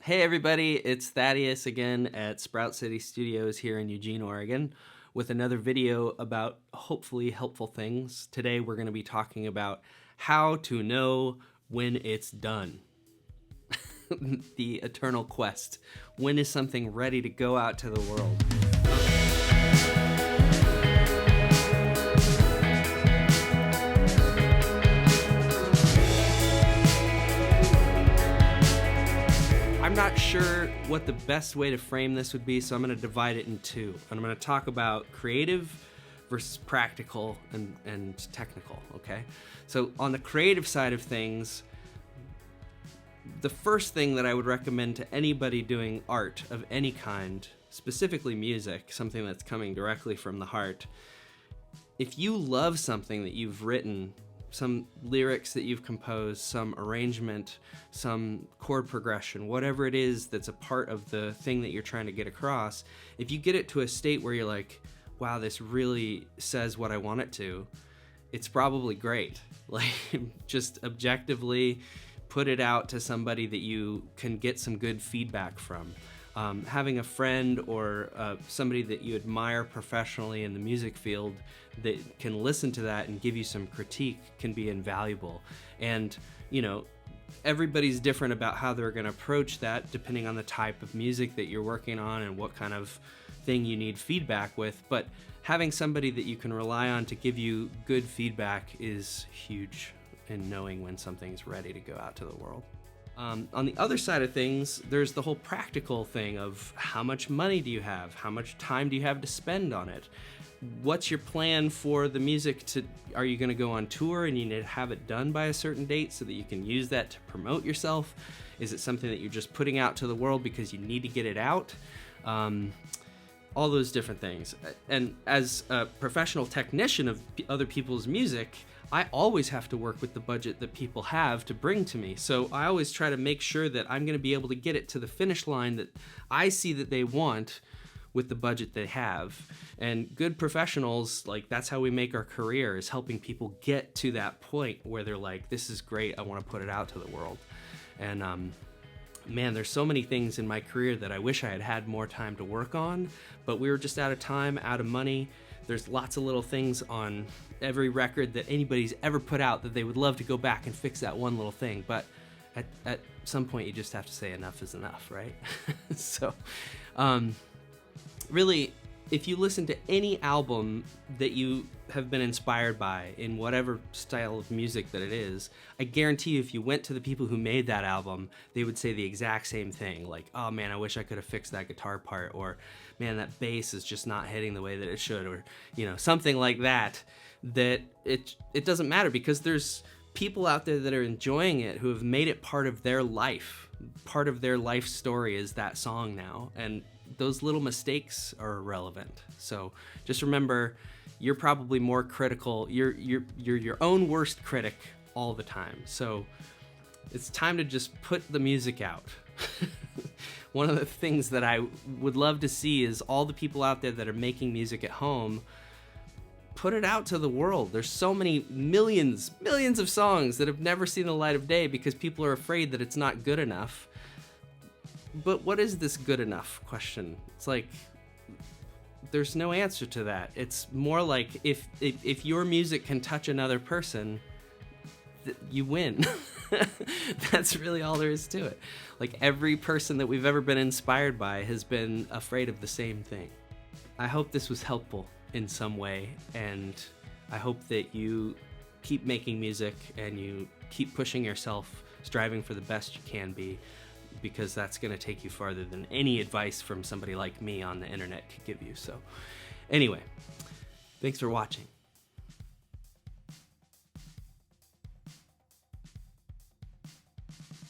Hey everybody, it's Thaddeus again at Sprout City Studios here in Eugene, Oregon, with another video about hopefully helpful things. Today we're going to be talking about how to know when it's done. The eternal quest. When is something ready to go out to the world? I'm not sure what the best way to frame this would be, so I'm going to divide it in two. And I'm going to talk about creative versus practical and technical, okay? So on the creative side of things, the first thing that I would recommend to anybody doing art of any kind, specifically music, something that's coming directly from the heart, if you love something that you've written, some lyrics that you've composed, some arrangement, some chord progression, whatever it is that's a part of the thing that you're trying to get across, if you get it to a state where you're like, wow, this really says what I want it to, it's probably great. Like, just objectively put it out to somebody that you can get some good feedback from. Having a friend or somebody that you admire professionally in the music field that can listen to that and give you some critique can be invaluable. And, you know, everybody's different about how they're going to approach that depending on the type of music that you're working on and what kind of thing you need feedback with. But having somebody that you can rely on to give you good feedback is huge in knowing when something's ready to go out to the world. On the other side of things, there's the whole practical thing of how much money do you have? How much time do you have to spend on it? What's your plan for the music? Are you going to go on tour and you need to have it done by a certain date so that you can use that to promote yourself? Is it something that you're just putting out to the world because you need to get it out? All those different things. And as a professional technician of other people's music, I always have to work with the budget that people have to bring to me. So I always try to make sure that I'm going to be able to get it to the finish line that I see that they want with the budget they have. And good professionals, like, that's how we make our career, is helping people get to that point where they're like, this is great, I want to put it out to the world. And man, there's so many things in my career that I wish I had had more time to work on, but we were just out of time, out of money. There's lots of little things on every record that anybody's ever put out that they would love to go back and fix that one little thing, but at some point you just have to say enough is enough, right? So really, if you listen to any album that you have been inspired by in whatever style of music that it is, I guarantee you if you went to the people who made that album, they would say the exact same thing. Like, oh man, I wish I could have fixed that guitar part, or man, that bass is just not hitting the way that it should, or, you know, something like that, that it doesn't matter, because there's people out there that are enjoying it who have made it part of their life. Part of their life story is that song now, and those little mistakes are irrelevant. So just remember, you're probably more critical. You're your own worst critic all the time. So it's time to just put the music out. One of the things that I would love to see is all the people out there that are making music at home, put it out to the world. There's so many millions of songs that have never seen the light of day because people are afraid that it's not good enough. But what is this good enough question? It's like, there's no answer to that. It's more like, if your music can touch another person, you win. That's really all there is to it. Like, every person that we've ever been inspired by has been afraid of the same thing. I hope this was helpful in some way, and I hope that you keep making music and you keep pushing yourself, striving for the best you can be, because that's going to take you farther than any advice from somebody like me on the internet could give you. So anyway, thanks for watching.